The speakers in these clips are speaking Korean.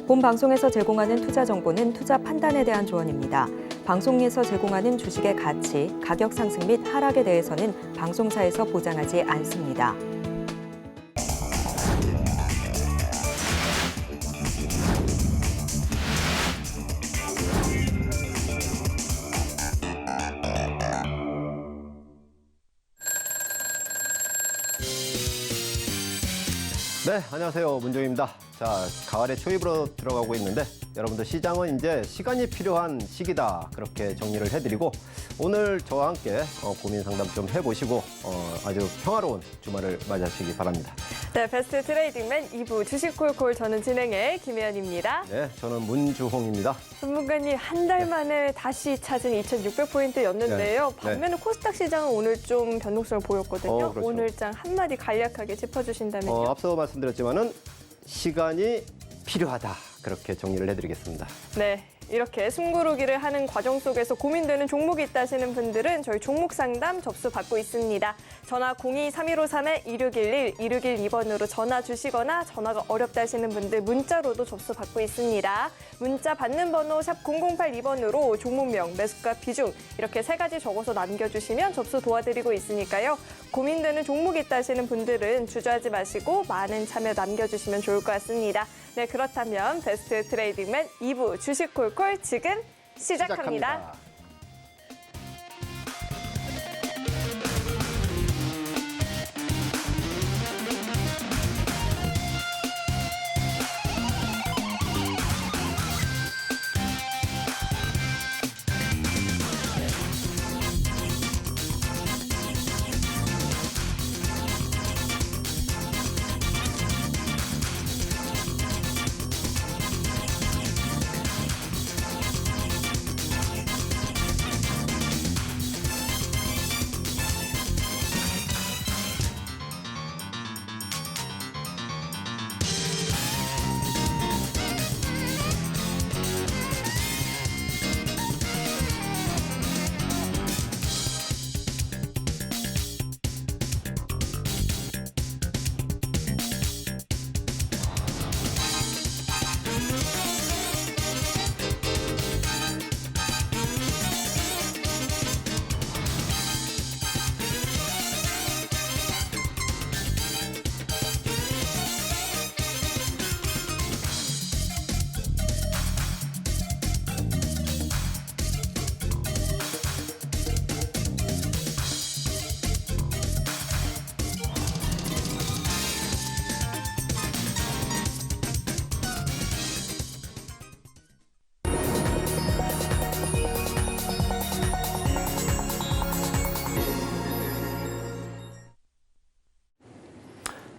본 방송에서 제공하는 투자 정보는 투자 판단에 대한 조언입니다. 방송에서 제공하는 주식의 가치, 가격 상승 및 하락에 대해서는 방송사에서 보장하지 않습니다. 네, 안녕하세요. 문종입니다. 자, 가을의 초입으로 들어가고 있는데 여러분들 시장은 이제 시간이 필요한 시기다. 그렇게 정리를 해드리고 오늘 저와 함께 고민 상담 좀 해보시고 아주 평화로운 주말을 맞이하시기 바랍니다. 네, 베스트 트레이딩맨 2부 주식콜콜 저는 진행의 김혜연입니다. 네, 저는 문주홍입니다. 전문가님 한 달 만에 다시 찾은 2,600포인트였는데요. 네. 반면에 코스닥 시장은 오늘 좀 변동성을 보였거든요. 그렇죠. 오늘장 한마디 간략하게 짚어주신다면요. 앞서 말씀드렸지만은 시간이 필요하다. 그렇게 정리를 해드리겠습니다. 네. 이렇게 숨고르기를 하는 과정 속에서 고민되는 종목이 있다 하시는 분들은 저희 종목 상담 접수 받고 있습니다. 전화 02-3153-2611, 2612번으로 전화 주시거나 전화가 어렵다 하시는 분들 문자로도 접수 받고 있습니다. 문자 받는 번호 샵 0082번으로 종목명, 매수가, 비중 이렇게 3가지 적어서 남겨주시면 접수 도와드리고 있으니까요. 고민되는 종목이 있다 하시는 분들은 주저하지 마시고 많은 참여 남겨주시면 좋을 것 같습니다. 네, 그렇다면 베스트 트레이딩맨 2부 주식콜콜 지금 시작합니다.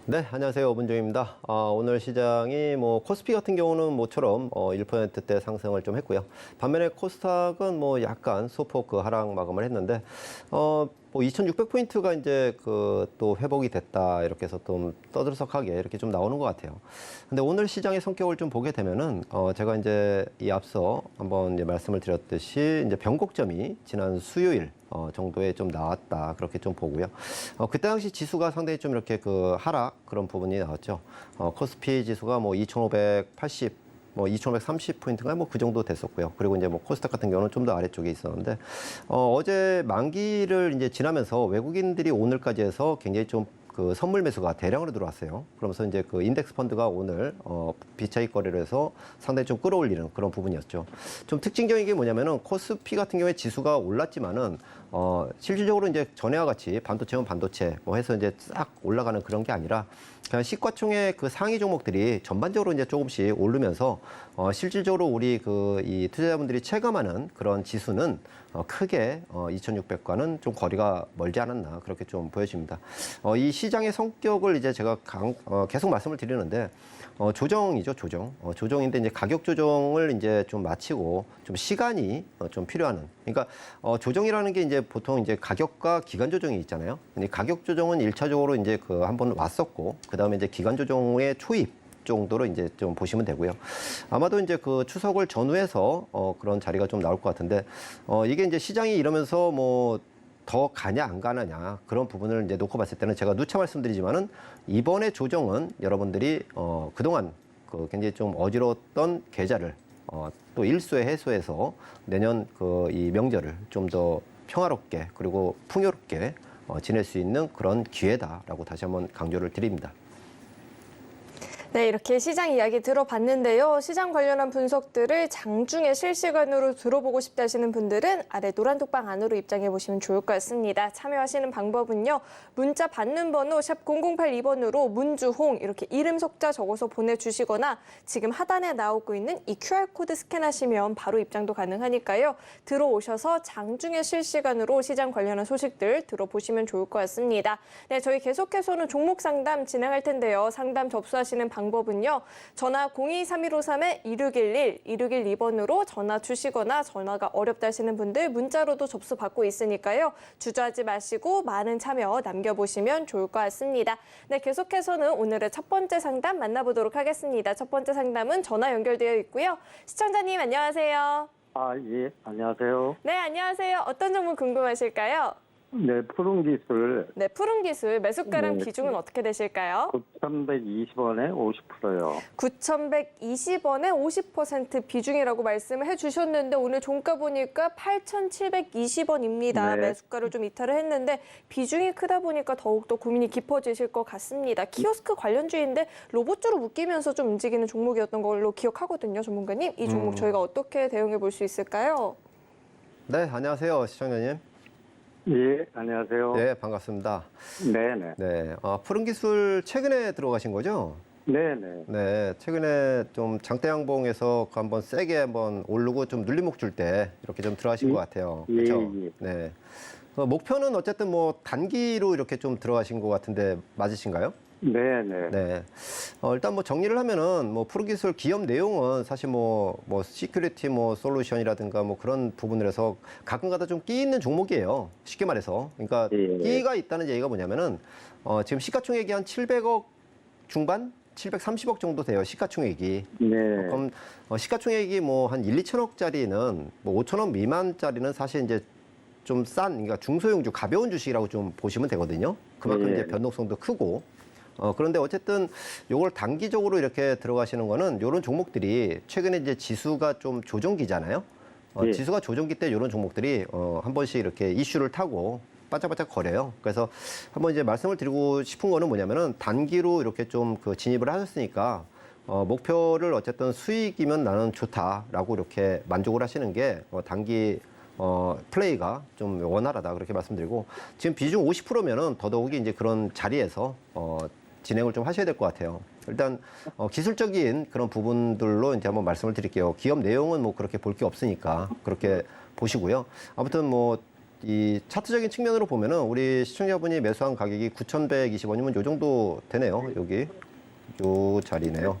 네, 안녕하세요. 문종입니다. 오늘 시장이 코스피 같은 경우는 모처럼 1%대 상승을 좀 했고요. 반면에 코스닥은 약간 소폭 하락 마감을 했는데 2,600포인트가 이제 또 회복이 됐다 이렇게 해서 좀 떠들썩하게 이렇게 좀 나오는 것 같아요. 근데 오늘 시장의 성격을 좀 보게 되면은 제가 이제 이 앞서 한번 이제 말씀을 드렸듯이 이제 변곡점이 지난 수요일 정도에 좀 나왔다 그렇게 좀 보고요. 그때 당시 지수가 상당히 좀 이렇게 하락 그런 부분이 나왔죠. 코스피 지수가 2,580 2,530포인트가 그 정도 됐었고요. 그리고 이제 코스닥 같은 경우는 좀 더 아래쪽에 있었는데, 어제 만기를 이제 지나면서 외국인들이 오늘까지 해서 굉장히 좀 선물 매수가 대량으로 들어왔어요. 그러면서 이제 인덱스 펀드가 오늘 비차익 거래를 해서 상당히 좀 끌어올리는 그런 부분이었죠. 좀 특징적인 게 뭐냐면은 코스피 같은 경우에 지수가 올랐지만은 실질적으로 이제 전에와 같이 반도체면 반도체 해서 이제 싹 올라가는 그런 게 아니라 그냥 시가총액 상위 종목들이 전반적으로 이제 조금씩 오르면서 실질적으로 우리 이 투자자분들이 체감하는 그런 지수는 크게 2,600과는 좀 거리가 멀지 않았나 그렇게 좀 보여집니다. 이 시장의 성격을 이제 제가 계속 말씀을 드리는데 조정이죠, 조정. 조정인데 이제 가격 조정을 이제 좀 마치고 좀 시간이 좀 필요한. 그러니까 조정이라는 게 이제 보통 이제 가격과 기간 조정이 있잖아요. 근데 가격 조정은 1차적으로 이제 한번 왔었고 그다음에 이제 기간 조정의 초입 정도로 이제 좀 보시면 되고요. 아마도 이제 추석을 전후해서 그런 자리가 좀 나올 것 같은데 이게 이제 시장이 이러면서 더 가냐 안 가느냐 그런 부분을 이제 놓고 봤을 때는 제가 누차 말씀드리지만은 이번에 조정은 여러분들이 그동안 그 굉장히 좀 어지러웠던 계좌를 또 일소에 해소해서 내년 그 이 명절을 좀 더 평화롭게 그리고 풍요롭게 지낼 수 있는 그런 기회다라고 다시 한번 강조를 드립니다. 네, 이렇게 시장 이야기 들어봤는데요. 시장 관련한 분석들을 장중에 실시간으로 들어보고 싶다 하시는 분들은 아래 노란 톡방 안으로 입장해 보시면 좋을 것 같습니다. 참여하시는 방법은요. 문자 받는 번호 샵 0082번으로 문주홍 이렇게 이름 석자 적어서 보내주시거나 지금 하단에 나오고 있는 이 QR코드 스캔하시면 바로 입장도 가능하니까요. 들어오셔서 장중에 실시간으로 시장 관련한 소식들 들어보시면 좋을 것 같습니다. 네, 저희 계속해서는 종목 상담 진행할 텐데요. 상담 접수하시는 방법은요. 전화 023153-2611, 2612번으로 전화 주시거나 전화가 어렵다 하시는 분들 문자로도 접수 받고 있으니까요. 주저하지 마시고 많은 참여 남겨보시면 좋을 것 같습니다. 네, 계속해서는 오늘의 첫 번째 상담 만나보도록 하겠습니다. 첫 번째 상담은 전화 연결되어 있고요. 시청자님 안녕하세요. 예, 안녕하세요. 네, 안녕하세요. 어떤 종목 궁금하실까요? 네, 푸른 기술 네, 푸른 기술 매수가랑 네. 비중은 어떻게 되실까요? 9,120원에 50%요. 9,120원에 50% 비중이라고 말씀을 해주셨는데 오늘 종가 보니까 8,720원입니다. 네. 매수가를 좀 이탈을 했는데 비중이 크다 보니까 더욱더 고민이 깊어지실 것 같습니다. 키오스크 관련주인데 로봇주로 묶이면서 좀 움직이는 종목이었던 걸로 기억하거든요. 전문가님. 이 종목 저희가 어떻게 대응해 볼 수 있을까요? 네, 안녕하세요, 시청자님. 예, 안녕하세요. 네, 반갑습니다. 네네. 네, 푸른 기술 최근에 들어가신 거죠? 네네. 네, 최근에 좀 장대 양봉에서 그 한번 세게 한번 오르고 좀 눌림목 줄 때 이렇게 좀 들어가신 것 같아요. 예, 그렇죠? 예. 네. 목표는 어쨌든 뭐 단기로 이렇게 좀 들어가신 것 같은데 맞으신가요? 네네. 네. 일단 뭐 정리를 하면은 뭐 푸른기술 기업 내용은 사실 뭐 시큐리티 뭐 솔루션이라든가 뭐 그런 부분에서 가끔가다 좀 끼 있는 종목이에요. 쉽게 말해서. 그러니까 예. 끼가 있다는 얘기가 뭐냐면은 지금 시가총액이 한 700억 중반? 730억 정도 돼요. 시가총액이. 네. 그럼 시가총액이 뭐 한 1, 2천억짜리는 뭐 5천억 미만짜리는 사실 이제 좀 싼, 그러니까 중소형주, 가벼운 주식이라고 좀 보시면 되거든요. 그만큼 예. 이제 변동성도 크고. 그런데 어쨌든 요걸 단기적으로 이렇게 들어가시는 거는 요런 종목들이 최근에 이제 지수가 좀 조정기잖아요. 예. 지수가 조정기 때 요런 종목들이 한 번씩 이렇게 이슈를 타고 반짝반짝 거려요. 그래서 한번 이제 말씀을 드리고 싶은 거는 뭐냐면은 단기로 이렇게 좀 그 진입을 하셨으니까 목표를 어쨌든 수익이면 나는 좋다라고 이렇게 만족을 하시는 게 단기 플레이가 좀 원활하다 그렇게 말씀드리고 지금 비중 50%면은 더더욱이 이제 그런 자리에서 진행을 좀 하셔야 될 것 같아요. 일단 기술적인 그런 부분들로 이제 한번 말씀을 드릴게요. 기업 내용은 뭐 그렇게 볼 게 없으니까 그렇게 보시고요. 아무튼 뭐 이 차트적인 측면으로 보면은 우리 시청자분이 매수한 가격이 9,120원이면 요 정도 되네요. 여기 요 자리네요.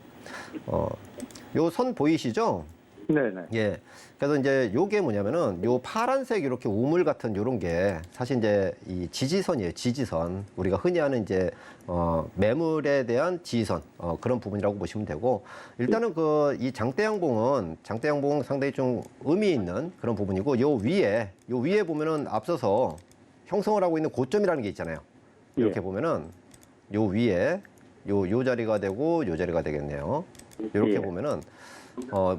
요 선 보이시죠? 네네. 예. 그래서 이제 요게 뭐냐면은 요 파란색 이렇게 우물 같은 요런 게 사실 이제 이 지지선이에요. 지지선. 우리가 흔히 하는 이제 매물에 대한 지지선 그런 부분이라고 보시면 되고 일단은 그 이 장대양봉은 상당히 좀 의미 있는 그런 부분이고 요 위에 보면은 앞서서 형성을 하고 있는 고점이라는 게 있잖아요. 이렇게 예. 보면은 요 위에 요 자리가 되고 요 자리가 되겠네요. 이렇게 예. 보면은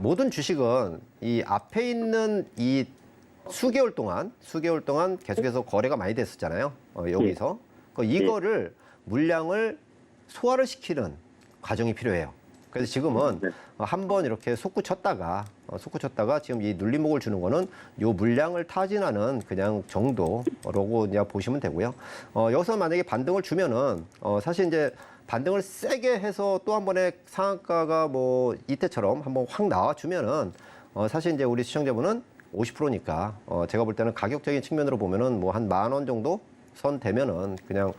모든 주식은 이 앞에 있는 이 수개월 동안 계속해서 거래가 많이 됐었잖아요. 여기서. 이거를 물량을 소화를 시키는 과정이 필요해요. 그래서 지금은 네. 한번 이렇게 솟구쳤다가 지금 이 눌림목을 주는 거는 요 물량을 타진하는 그냥 정도라고 그냥 보시면 되고요. 여기서 만약에 반등을 주면은 사실 이제 반등을 세게 해서 또 한 번에 상한가가 뭐 이때처럼 한번 확 나와주면은 사실 이제 우리 시청자분은 50%니까 제가 볼 때는 가격적인 측면으로 보면은 뭐 한 10,000원 정도 선 되면은 그냥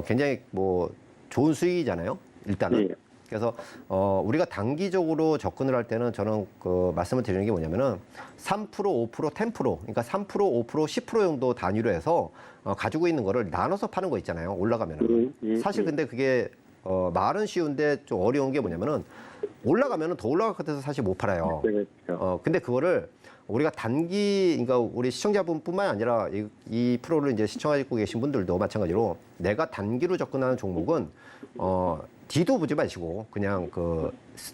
굉장히 뭐 좋은 수익이잖아요. 일단은. 예. 그래서 우리가 단기적으로 접근을 할 때는 저는 그 말씀을 드리는 게 뭐냐면은 3%, 5%, 10%, 그러니까 3%, 5%, 10% 정도 단위로 해서 가지고 있는 거를 나눠서 파는 거 있잖아요. 올라가면은. 사실 근데 그게 말은 쉬운데 좀 어려운 게 뭐냐면은 올라가면은 더 올라갈 것 같아서 사실 못 팔아요. 그렇죠. 근데 그거를 우리가 그러니까 우리 시청자분뿐만 아니라 이 프로를 이제 시청하고 계신 분들도 마찬가지로 내가 단기로 접근하는 종목은 뒤도 보지 마시고 그냥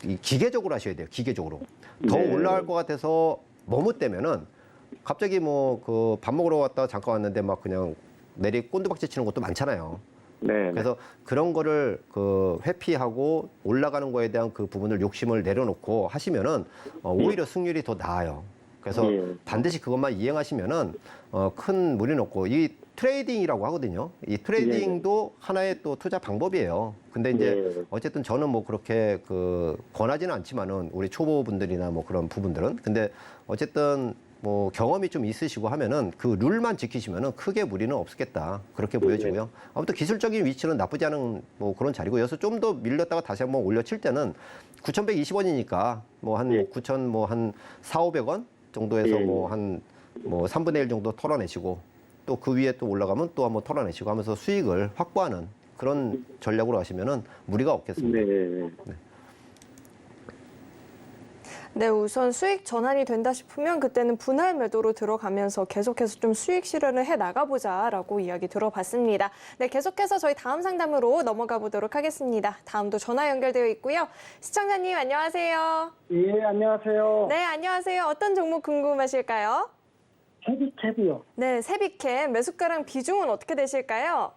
이 기계적으로 하셔야 돼요. 기계적으로. 더 네. 올라갈 것 같아서 머뭇대면은 갑자기 밥 먹으러 왔다 잠깐 왔는데 막 그냥 내리 꼰두박질 치는 것도 많잖아요. 네. 그래서 그런 거를 회피하고 올라가는 거에 대한 그 부분을 욕심을 내려놓고 하시면은 오히려 승률이 더 나아요. 그래서 예. 반드시 그것만 이행하시면은 큰 무리는 없고 이 트레이딩이라고 하거든요. 이 트레이딩도 하나의 또 투자 방법이에요. 근데 이제 예. 어쨌든 저는 뭐 그렇게 권하지는 않지만은 우리 초보분들이나 뭐 그런 부분들은 근데 어쨌든 뭐 경험이 좀 있으시고 하면은 그 룰만 지키시면은 크게 무리는 없겠다. 그렇게 보여지고요. 아무튼 기술적인 위치는 나쁘지 않은 뭐 그런 자리고 여기서 좀 더 밀렸다가 다시 한번 올려칠 때는 9,120원이니까 뭐 한 예. 9,000 뭐 한 4,500원 정도에서 예. 뭐 한 3분의 1 정도 털어내시고 또 그 위에 또 올라가면 또 한번 털어내시고 하면서 수익을 확보하는 그런 전략으로 가시면은 무리가 없겠습니다. 네. 네, 우선 수익 전환이 된다 싶으면 그때는 분할 매도로 들어가면서 계속해서 좀 수익 실현을 해 나가보자라고 이야기 들어봤습니다. 네, 계속해서 저희 다음 상담으로 넘어가 보도록 하겠습니다. 다음도 전화 연결되어 있고요. 시청자님 안녕하세요. 예, 안녕하세요. 네, 안녕하세요. 어떤 종목 궁금하실까요? 헤비캡이요. 네, 세비캠 매수가랑 비중은 어떻게 되실까요?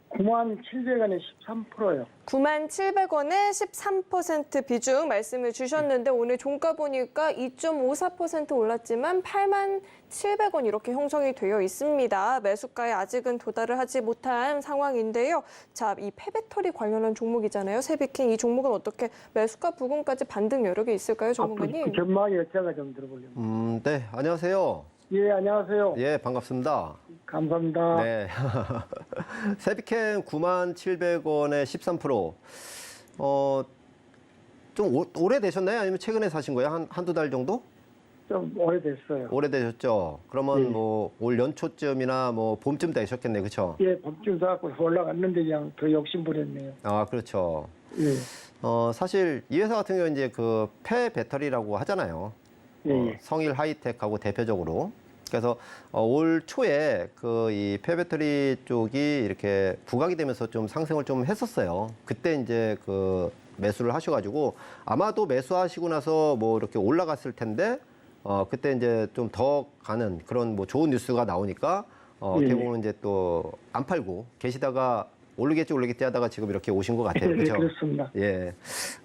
97,000원에 13%요. 97,000원에 13% 비중 말씀을 주셨는데 오늘 종가 보니까 2.54% 올랐지만 87,000원 이렇게 형성이 되어 있습니다. 매수가에 아직은 도달을 하지 못한 상황인데요. 자, 이 폐배터리 관련한 종목이잖아요. 세비캠 이 종목은 어떻게 매수가 부근까지 반등 여력이 있을까요, 전문가님? 그 전망이 제가 좀 들어보려고. 네, 안녕하세요. 예, 안녕하세요. 예, 반갑습니다. 감사합니다. 네. 세비캠 97,000원에 13%. 좀 오래되셨나요? 아니면 최근에 사신 거예요? 한두 달 정도? 좀 오래됐어요. 오래되셨죠? 그러면 네. 뭐 올 연초쯤이나 뭐 봄쯤 되셨겠네요. 그렇죠? 예, 법정 사갖고 올라갔는데 그냥 더 욕심 부렸네요. 아, 그렇죠. 예, 사실 이 회사 같은 경우는 이제 폐 배터리라고 하잖아요. 예. 성일 하이텍하고 대표적으로. 그래서 올 초에 이 폐배터리 쪽이 이렇게 부각이 되면서 좀 상승을 좀 했었어요. 그때 이제 매수를 하셔가지고 아마도 매수하시고 나서 뭐 이렇게 올라갔을 텐데 그때 이제 좀 더 가는 그런 뭐 좋은 뉴스가 나오니까 어떻게 보면 이제 또 안 팔고 계시다가 오르겠지 하다가 지금 이렇게 오신 것 같아요. 예, 그렇죠? 그렇습니다. 예.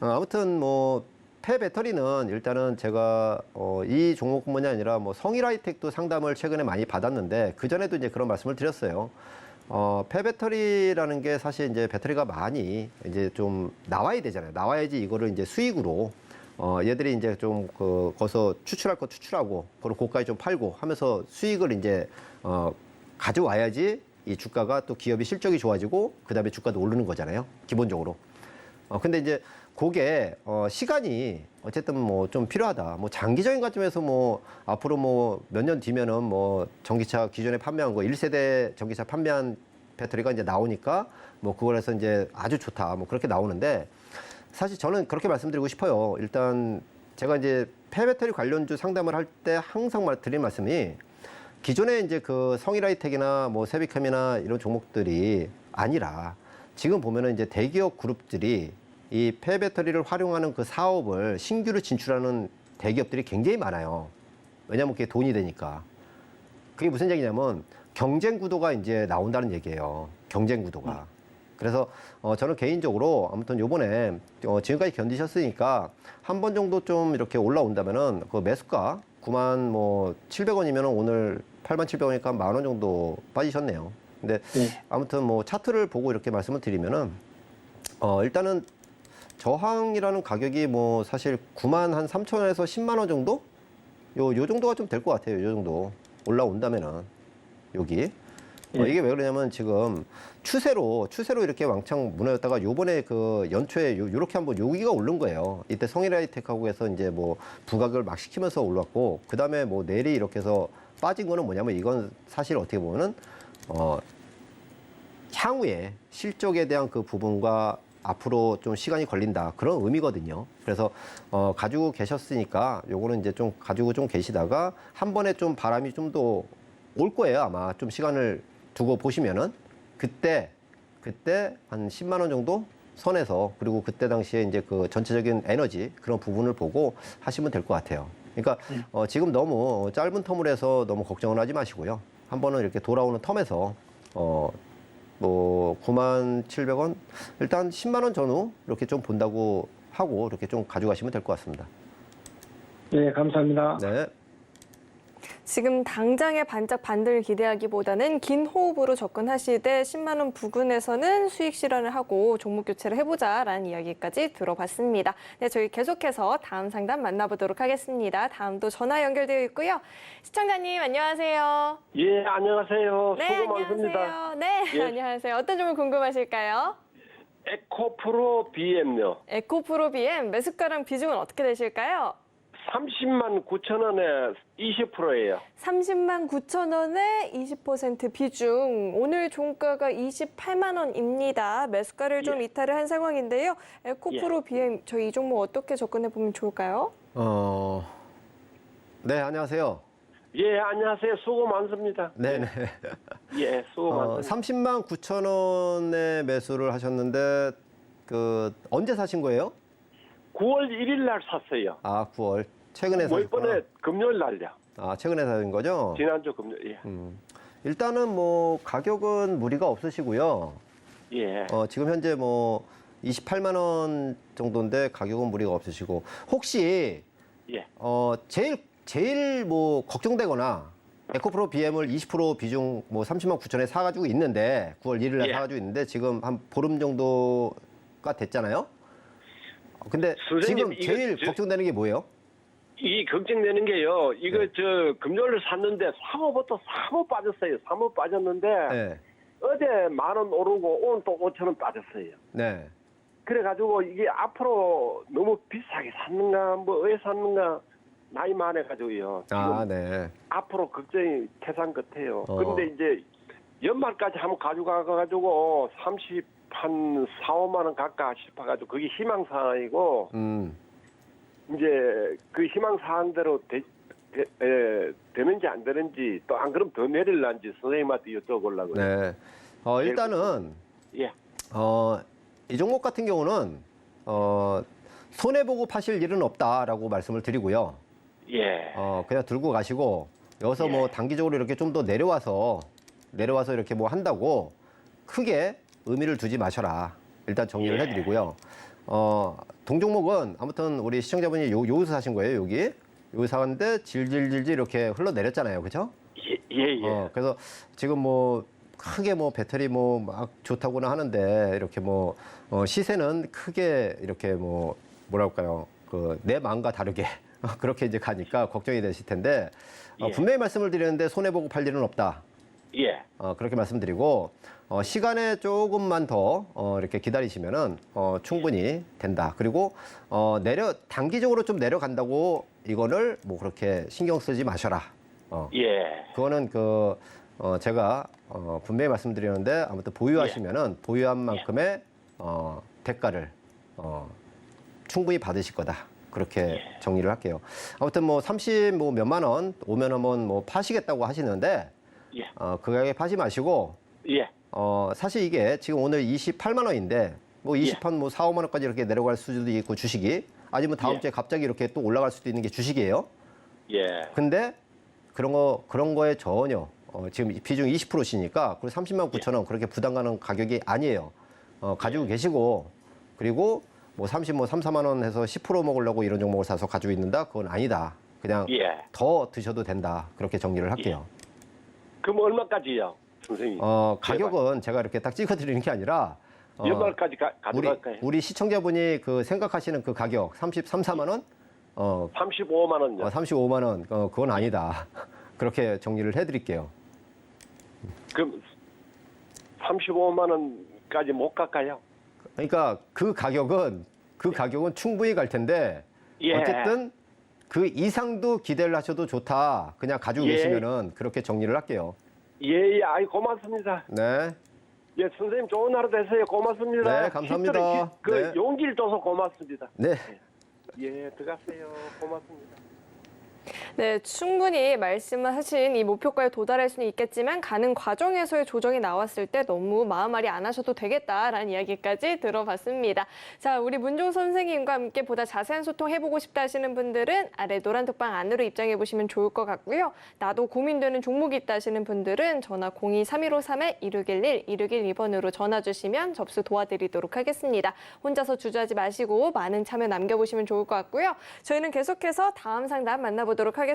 아무튼 뭐 폐배터리는 일단은 제가 이 종목뿐만이 아니라 뭐 성일하이텍도 상담을 최근에 많이 받았는데 그 전에도 이제 그런 말씀을 드렸어요. 폐배터리라는 게 사실 이제 배터리가 많이 이제 좀 나와야 되잖아요. 나와야지 이거를 이제 수익으로 얘들이 이제 좀 거기서 추출할 거 추출하고 그리고 고가에 좀 팔고 하면서 수익을 이제 가져와야지 이 주가가 또 기업이 실적이 좋아지고 그다음에 주가도 오르는 거잖아요. 기본적으로. 근데 이제 그게 시간이 어쨌든 뭐 좀 필요하다. 뭐 장기적인 관점에서 뭐 앞으로 뭐 몇 년 뒤면은 뭐 전기차 기존에 판매한 거 1세대 전기차 판매한 배터리가 이제 나오니까 뭐 그걸 해서 이제 아주 좋다. 뭐 그렇게 나오는데 사실 저는 그렇게 말씀드리고 싶어요. 일단 제가 이제 폐배터리 관련주 상담을 할 때 항상 드린 말씀이 기존에 이제 성일하이텍이나 뭐 세비캠이나 이런 종목들이 아니라 지금 보면은 이제 대기업 그룹들이 이 폐배터리를 활용하는 그 사업을 신규로 진출하는 대기업들이 굉장히 많아요. 왜냐하면 그게 돈이 되니까. 그게 무슨 얘기냐면 경쟁 구도가 이제 나온다는 얘기예요. 경쟁 구도가. 그래서 저는 개인적으로 아무튼 요번에 지금까지 견디셨으니까 한 번 정도 좀 이렇게 올라온다면은 그 매수가 97,000원이면은 오늘 87,000원이니까 10,000원 정도 빠지셨네요. 근데 아무튼 뭐 차트를 보고 이렇게 말씀을 드리면은 일단은 저항이라는 가격이 뭐 사실 93,000원에서 100,000원 정도? 요 정도가 좀 될 것 같아요. 요 정도 올라온다면은 여기 이게 왜 그러냐면 지금 추세로 이렇게 왕창 무너졌다가 요번에 연초에 요렇게 한번 여기가 오른 거예요. 이때 성일하이텍하고 해서 이제 뭐 부각을 막 시키면서 올랐고 그 다음에 뭐 내리 이렇게 해서 빠진 거는 뭐냐면 이건 사실 어떻게 보면은 향후에 실적에 대한 그 부분과 앞으로 좀 시간이 걸린다 그런 의미거든요. 그래서 가지고 계셨으니까 요거는 이제 좀 가지고 좀 계시다가 한 번에 좀 바람이 좀 더 올 거예요. 아마 좀 시간을 두고 보시면은 그때 한 10만 원 정도 선에서 그리고 그때 당시에 이제 그 전체적인 에너지 그런 부분을 보고 하시면 될 것 같아요. 그러니까 지금 너무 짧은 텀을 해서 너무 걱정을 하지 마시고요. 한 번은 이렇게 돌아오는 텀에서 뭐 97,000원 일단 10만 원 전후 이렇게 좀 본다고 하고 이렇게 좀 가져가시면 될 것 같습니다. 네, 감사합니다. 네. 지금 당장의 반짝 반등을 기대하기보다는 긴 호흡으로 접근하시되 10만 원 부근에서는 수익 실현을 하고 종목 교체를 해보자라는 이야기까지 들어봤습니다. 네, 저희 계속해서 다음 상담 만나보도록 하겠습니다. 다음도 전화 연결되어 있고요. 시청자님 안녕하세요. 예, 안녕하세요. 네, 수고 많습니다. 안녕하세요. 네, 예. 안녕하세요. 어떤 점을 궁금하실까요? 에코프로 BM요. 에코프로 BM 매수가랑 비중은 어떻게 되실까요? 30만 9천 원에 20%예요. 30만 9천 원에 20% 비중. 오늘 종가가 28만 원입니다. 매수가를 좀 이탈을 한 상황인데요. 에코프로 BM 저희 이 종목 어떻게 접근해 보면 좋을까요? 네, 안녕하세요. 예, 안녕하세요. 수고 많습니다. 네네. 예, 수고 많습니다. 30만 9천 원에 매수를 하셨는데 그 언제 사신 거예요? 9월 1일 날 샀어요. 아, 9월. 최근에 뭐 사셨구나. 이번에 금요일 날요. 아, 최근에 사신 거죠? 지난주 금요일. 예. 일단은 뭐 가격은 무리가 없으시고요. 예. 지금 현재 뭐 28만 원 정도인데 가격은 무리가 없으시고 혹시 예. 제일 뭐 걱정되거나 에코프로 BM을 20% 비중 뭐 30만 9천에 사가지고 있는데 9월 1일 날 예. 사가지고 있는데 지금 한 보름 정도가 됐잖아요. 근데 선생님, 지금 제일 걱정되는 게 뭐예요? 이 걱정되는 게요. 이거 네. 저 금요일에 샀는데 3호부터 3호 빠졌어요. 3호 빠졌는데 네. 어제 10,000원 오르고 오늘 또 5,000원 빠졌어요. 네. 그래가지고 이게 앞으로 너무 비싸게 샀는가 뭐 왜 샀는가 나이 많아가지고요. 아, 지금 네. 앞으로 걱정이 태산 같아요. 어. 근데 이제 연말까지 한번 가져가가지고 30한 4, 5만 원 갈까 싶어가지고 그게 희망사항이고 이제 그 희망사항대로 되는지 안 되는지 또 안 그러면 더 내릴란지 선생님한테 여쭤보려고요. 네. 일단은 예. 이 종목 같은 경우는 손해보고 파실 일은 없다라고 말씀을 드리고요. 예. 그냥 들고 가시고 여기서 뭐 단기적으로 이렇게 좀 더 내려와서 이렇게 뭐 한다고 크게 의미를 두지 마셔라. 일단 정리를 해드리고요. 동종목은 아무튼 우리 시청자분이 여기서 사신 거예요. 여기 사는데 질질질질 이렇게 흘러내렸잖아요. 그죠? 예. 그래서 지금 뭐 크게 뭐 배터리 뭐 막 좋다고는 하는데 이렇게 뭐 시세는 크게 이렇게 뭐 뭐랄까요? 그 내 마음과 다르게 그렇게 이제 가니까 걱정이 되실 텐데 분명히 말씀을 드리는데 손해 보고 팔 일은 없다. 예. 그렇게 말씀드리고 시간에 조금만 더 이렇게 기다리시면은 충분히 된다. 그리고 단기적으로 좀 내려간다고 이거를 뭐 그렇게 신경 쓰지 마셔라. 예. 그거는 제가 분명히 말씀드리는데 아무튼 보유하시면은 보유한 만큼의 대가를 충분히 받으실 거다. 그렇게 정리를 할게요. 아무튼 뭐 30 뭐 몇만 원 오면 한번 뭐 파시겠다고 하시는데 그 가격에 파지 마시고 예. 사실 이게 지금 오늘 28만 원인데 뭐 20한 뭐 4, 5만 원까지 이렇게 내려갈 수도 있고 주식이 아니면 다음 주에 갑자기 이렇게 또 올라갈 수도 있는 게 주식이에요. 예. 근데 그런 거에 전혀 지금 비중 20%시니까 그리고 30만 9천 원 그렇게 부담 가는 가격이 아니에요. 가지고 계시고 그리고 뭐 3, 4만 원 해서 10% 먹으려고 이런 종목을 사서 가지고 있는다? 그건 아니다. 그냥 더 드셔도 된다. 그렇게 정리를 할게요. 그럼 얼마까지요, 선생님? 가격은 제가 이렇게 딱 찍어드리는 게 아니라 연말까지 가져갈까요? 우리 시청자분이 그 생각하시는 그 가격 33, 4만 원? 35만 원요. 35만 원. 그건 아니다. 그렇게 정리를 해드릴게요. 그럼 35만 원까지 못 갈까요? 그러니까 그 가격은 충분히 갈 텐데 어쨌든 그 이상도 기대를 하셔도 좋다. 그냥 가지고 계시면은 그렇게 정리를 할게요. 예, 아이 고맙습니다. 네. 예, 선생님 좋은 하루 되세요. 고맙습니다. 네, 감사합니다. 네. 용기를 줘서 고맙습니다. 네. 예, 들어가세요. 고맙습니다. 네, 충분히 말씀하신 이 목표가에 도달할 수는 있겠지만 가는 과정에서의 조정이 나왔을 때 너무 마음앓이 안 하셔도 되겠다라는 이야기까지 들어봤습니다. 자, 우리 문종 선생님과 함께 보다 자세한 소통 해보고 싶다 하시는 분들은 아래 노란 톡방 안으로 입장해 보시면 좋을 것 같고요. 나도 고민되는 종목이 있다 하시는 분들은 전화 02-3153-2611, 2612번으로 전화 주시면 접수 도와드리도록 하겠습니다. 혼자서 주저하지 마시고 많은 참여 남겨보시면 좋을 것 같고요. 저희는 계속해서 다음 상담 만나보도록 하겠습니다.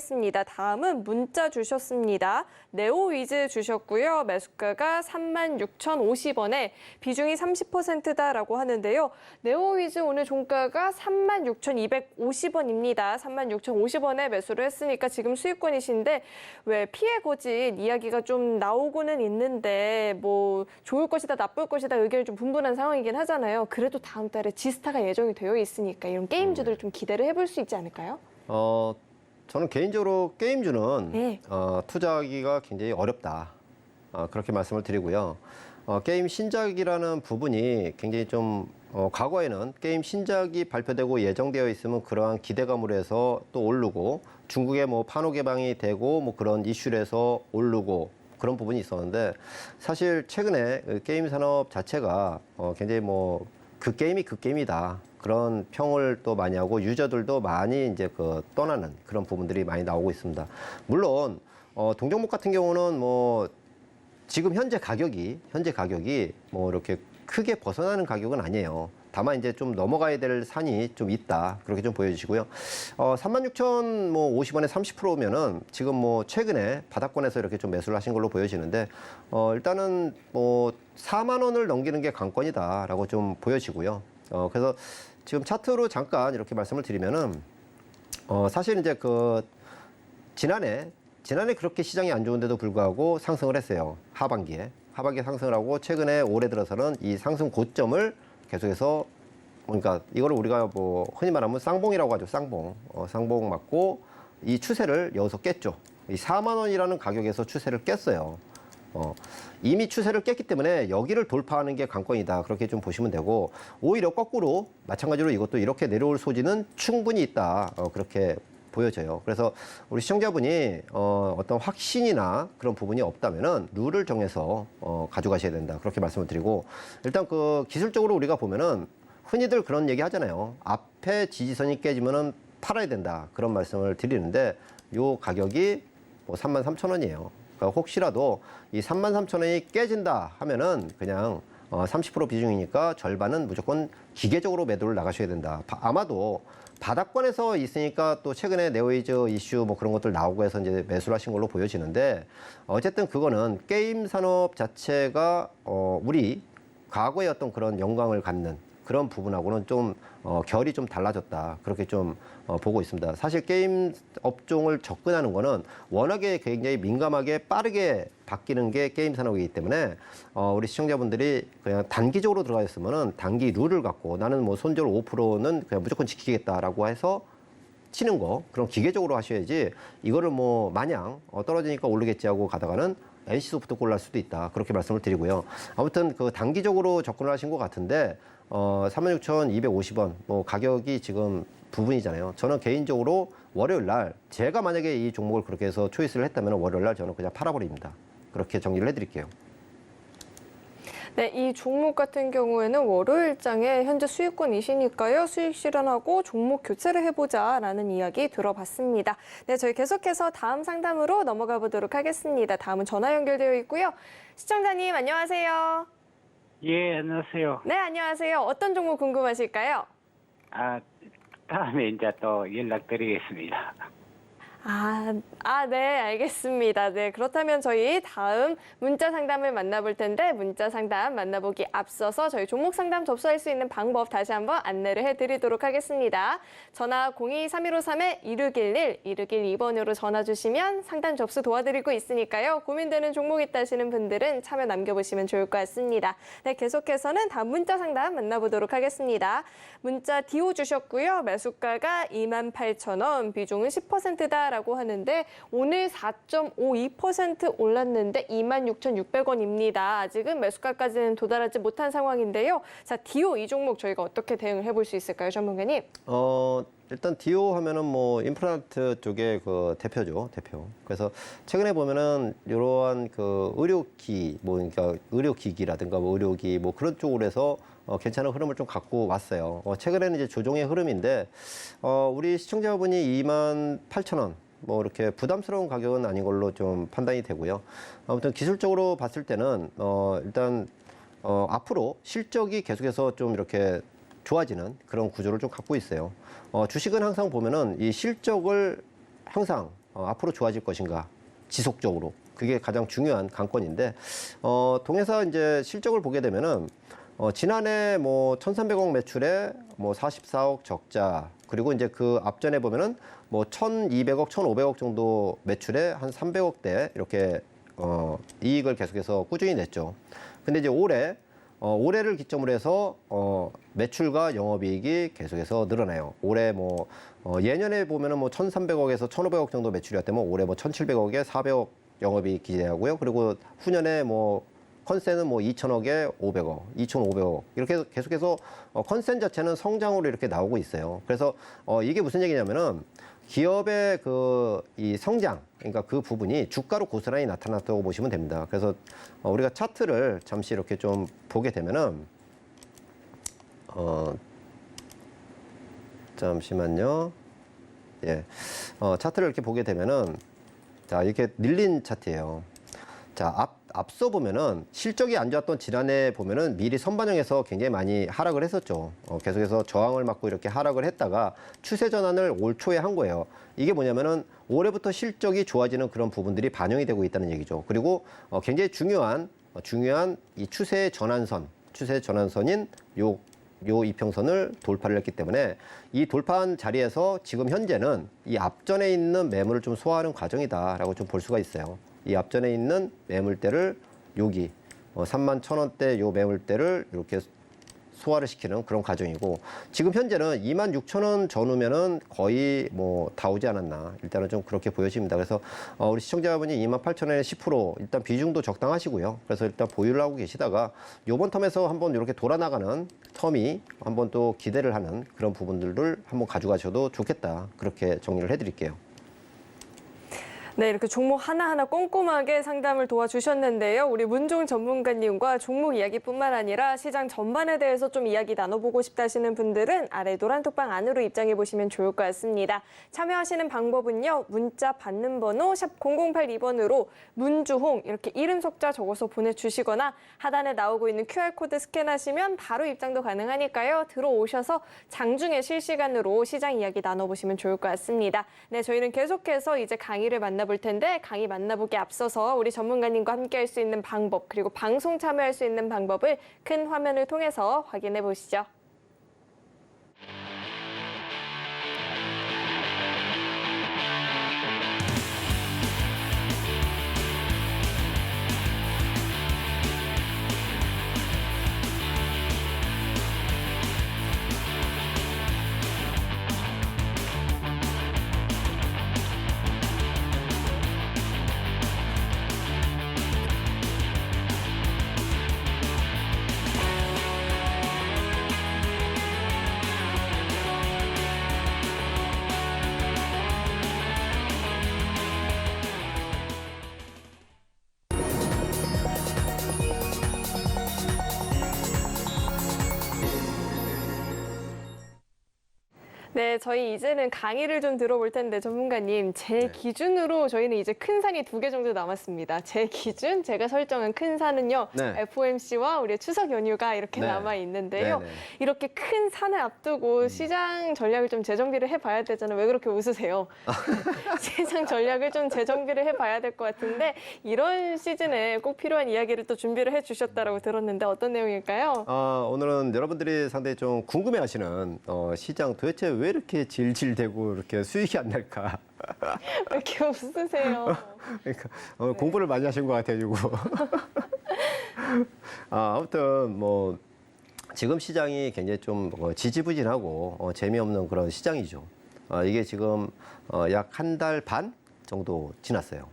다음은 문자 주셨습니다. 네오위즈 주셨고요. 매수가가 36,050원에 비중이 30%다라고 하는데요. 네오위즈 오늘 종가가 36,250원입니다. 36,050원에 매수를 했으니까 지금 수익권이신데 왜 피해 거짓 이야기가 좀 나오고는 있는데 뭐 좋을 것이다 나쁠 것이다 의견이 좀 분분한 상황이긴 하잖아요. 그래도 다음 달에 지스타가 예정이 되어 있으니까 이런 게임주들 좀 기대를 해볼 수 있지 않을까요? 저는 개인적으로 게임주는 네. 투자하기가 굉장히 어렵다. 그렇게 말씀을 드리고요. 게임 신작이라는 부분이 굉장히 좀 과거에는 게임 신작이 발표되고 예정되어 있으면 그러한 기대감으로 해서 또 오르고 중국의 뭐 판호 개방이 되고 뭐 그런 이슈를 해서 오르고 그런 부분이 있었는데 사실 최근에 게임 산업 자체가 굉장히 뭐 그 게임이 그 게임이다. 그런 평을 또 많이 하고 유저들도 많이 이제 떠나는 그런 부분들이 많이 나오고 있습니다. 물론 동종목 같은 경우는 뭐 지금 현재 가격이 뭐 이렇게 크게 벗어나는 가격은 아니에요. 다만 이제 좀 넘어가야 될 산이 좀 있다. 그렇게 좀 보여주시고요. 36,050원에 30%면은 지금 뭐 최근에 바닥권에서 이렇게 좀 매수를 하신 걸로 보여지는데 일단은 뭐 4만 원을 넘기는 게 관건이다라고 좀 보여지고요. 그래서 지금 차트로 잠깐 이렇게 말씀을 드리면은 사실 이제 지난해 그렇게 시장이 안 좋은데도 불구하고 상승을 했어요. 하반기에 상승을 하고 최근에 올해 들어서는 이 상승 고점을 계속해서 그러니까 이거를 우리가 뭐 흔히 말하면 쌍봉이라고 하죠. 쌍봉 맞고 이 추세를 여기서 깼죠. 이 4만 원이라는 가격에서 추세를 깼어요. 이미 추세를 깼기 때문에 여기를 돌파하는 게 관건이다. 그렇게 좀 보시면 되고 오히려 거꾸로 마찬가지로 이것도 이렇게 내려올 소지는 충분히 있다. 그렇게 보여져요. 그래서 우리 시청자분이 어떤 확신이나 그런 부분이 없다면은 룰을 정해서 가져가셔야 된다. 그렇게 말씀을 드리고 일단 기술적으로 우리가 보면은 흔히들 그런 얘기 하잖아요. 앞에 지지선이 깨지면은 팔아야 된다. 그런 말씀을 드리는데 요 가격이 뭐 33,000원이에요. 그러니까 혹시라도 이 33,000원이 깨진다 하면은 그냥 30% 비중이니까 절반은 무조건 기계적으로 매도를 나가셔야 된다. 아마도 바닥권에서 있으니까 또 최근에 네오위즈 이슈 뭐 그런 것들 나오고 해서 이제 매수를 하신 걸로 보여지는데 어쨌든 그거는 게임 산업 자체가 우리 과거의 어떤 그런 영광을 갖는 그런 부분하고는 좀 결이 좀 달라졌다. 그렇게 좀 보고 있습니다. 사실 게임 업종을 접근하는 거는 워낙에 굉장히 민감하게 빠르게 바뀌는 게 게임 산업이기 때문에 우리 시청자분들이 그냥 단기적으로 들어가 있으면은 단기 룰을 갖고 나는 뭐 손절 5%는 그냥 무조건 지키겠다라고 해서 치는 거 그럼 기계적으로 하셔야지 이거를 뭐 마냥 떨어지니까 오르겠지 하고 가다가는 NC소프트 꼴날 수도 있다. 그렇게 말씀을 드리고요. 아무튼 단기적으로 접근을 하신 것 같은데 36,250원 뭐 가격이 지금 부분이잖아요. 저는 개인적으로 월요일 날 제가 만약에 이 종목을 그렇게 해서 초이스를 했다면 월요일 날 저는 그냥 팔아버립니다. 그렇게 정리를 해드릴게요. 네, 이 종목 같은 경우에는 월요일장에 현재 수익권이시니까요. 수익 실현하고 종목 교체를 해보자라는 이야기 들어봤습니다. 네, 저희 계속해서 다음 상담으로 넘어가 보도록 하겠습니다. 다음은 전화 연결되어 있고요. 시청자님 안녕하세요. 예, 안녕하세요. 네, 안녕하세요. 어떤 종목 궁금하실까요? 다음에 이제 또 연락드리겠습니다. 네, 알겠습니다. 네, 그렇다면 저희 다음 문자 상담을 만나볼 텐데 문자 상담 만나보기 앞서서 저희 종목 상담 접수할 수 있는 방법 다시 한번 안내를 해드리도록 하겠습니다. 전화 02-3153-2611, 2612번으로 전화 주시면 상담 접수 도와드리고 있으니까요. 고민되는 종목 있다 하시는 분들은 참여 남겨보시면 좋을 것 같습니다. 네, 계속해서는 다음 문자 상담 만나보도록 하겠습니다. 문자 디오 주셨고요. 매수가가 28,000원, 비중은 10%다. 라고 하는데 오늘 4.52% 올랐는데 26,600원입니다. 아직은 매수가까지는 도달하지 못한 상황인데요. 자, 디오 이 종목 저희가 어떻게 대응을 해볼 수 있을까요, 전문가님? 일단 디오 하면은 뭐 임플란트 쪽의 그 대표죠, 대표. 그래서 최근에 보면은 이러한 그 의료기, 뭐 그러니까 의료기기라든가 뭐 의료기 뭐 그런 쪽으로 해서 괜찮은 흐름을 좀 갖고 왔어요. 최근에는 이제 조정의 흐름인데 우리 시청자분이 28,000원. 뭐 이렇게 부담스러운 가격은 아닌 걸로 좀 판단이 되고요. 아무튼 기술적으로 봤을 때는 일단 앞으로 실적이 계속해서 좀 이렇게 좋아지는 그런 구조를 좀 갖고 있어요. 주식은 항상 보면은 이 실적을 항상 앞으로 좋아질 것인가 지속적으로 그게 가장 중요한 관건인데 동회사 이제 실적을 보게 되면은 지난해 뭐 1,300억 매출에 뭐 44억 적자 그리고 이제 그 앞전에 보면은 뭐 1,200억, 1,500억 정도 매출에 한 300억대 이렇게 이익을 계속해서 꾸준히 냈죠. 근데 이제 올해를 기점으로 해서 매출과 영업이익이 계속해서 늘어나요. 올해 뭐 예년에 보면은 뭐 1,300억에서 1,500억 정도 매출이었다면 올해 뭐 1,700억에 400억 영업이익 기대하고요. 그리고 후년에 뭐 컨센은 뭐 2,000억에 500억, 2,500억 이렇게 계속해서 컨센 자체는 성장으로 이렇게 나오고 있어요. 그래서 이게 무슨 얘기냐면은 기업의 이 성장, 그러니까 그 부분이 주가로 고스란히 나타났다고 보시면 됩니다. 그래서 우리가 차트를 잠시 이렇게 좀 보게 되면은 잠시만요. 예, 차트를 이렇게 보게 되면은 자 이렇게 밀린 차트예요. 자 앞서 보면은 실적이 안 좋았던 지난해 보면은 미리 선반영해서 굉장히 많이 하락을 했었죠. 계속해서 저항을 맞고 이렇게 하락을 했다가 추세 전환을 올 초에 한 거예요. 이게 뭐냐면은 올해부터 실적이 좋아지는 그런 부분들이 반영이 되고 있다는 얘기죠. 그리고 굉장히 중요한 이 추세 전환선인 요 이평선을 돌파를 했기 때문에 이 돌파한 자리에서 지금 현재는 이 앞전에 있는 매물을 좀 소화하는 과정이다라고 좀 볼 수가 있어요. 이 앞전에 있는 매물대를 여기 31,000원대 요 매물대를 이렇게 소화를 시키는 그런 과정이고 지금 현재는 26,000원 전후면은 거의 뭐 다 오지 않았나 일단은 좀 그렇게 보여집니다. 그래서 우리 시청자분이 28,000원에 10% 일단 비중도 적당하시고요. 그래서 일단 보유를 하고 계시다가 요번 텀에서 한번 이렇게 돌아나가는 텀이 한번 또 기대를 하는 그런 부분들을 한번 가져가셔도 좋겠다. 그렇게 정리를 해드릴게요. 네, 이렇게 종목 하나하나 꼼꼼하게 상담을 도와주셨는데요. 우리 문종 전문가님과 종목 이야기뿐만 아니라 시장 전반에 대해서 좀 이야기 나눠보고 싶다 하시는 분들은 아래 노란 톡방 안으로 입장해 보시면 좋을 것 같습니다. 참여하시는 방법은요. 문자 받는 번호 샵 0082번으로 문주홍 이렇게 이름 속자 적어서 보내주시거나 하단에 나오고 있는 QR코드 스캔하시면 바로 입장도 가능하니까요. 들어오셔서 장중에 실시간으로 시장 이야기 나눠보시면 좋을 것 같습니다. 네, 저희는 계속해서 이제 강의를 만나볼 텐데 강의 만나보기 앞서서 우리 전문가님과 함께 할 수 있는 방법 그리고 방송 참여할 수 있는 방법을 큰 화면을 통해서 확인해 보시죠. 네, 저희 이제는 강의를 좀 들어볼 텐데 전문가님, 제 기준으로 저희는 이제 큰 산이 2개 정도 남았습니다. 제 기준, 제가 설정한 큰 산은요. 네. FOMC와 우리의 추석 연휴가 이렇게 네. 남아 있는데요. 네네. 이렇게 큰 산을 앞두고 시장 전략을 좀 재정비를 해봐야 되잖아요. 왜 그렇게 웃으세요? 시장 전략을 좀 재정비를 해봐야 될 것 같은데 이런 시즌에 꼭 필요한 이야기를 또 준비를 해주셨다라고 들었는데 어떤 내용일까요? 오늘은 여러분들이 상당히 좀 궁금해하시는 시장 도대체 왜 이렇게 질질대고 이렇게 수익이 안 날까? 왜 이렇게 웃으세요? 그러니까 공부를 많이 하신 것 같아가지고. 아무튼 뭐 지금 시장이 굉장히 좀 지지부진하고 재미없는 그런 시장이죠. 이게 지금 약 한 달 반 정도 지났어요.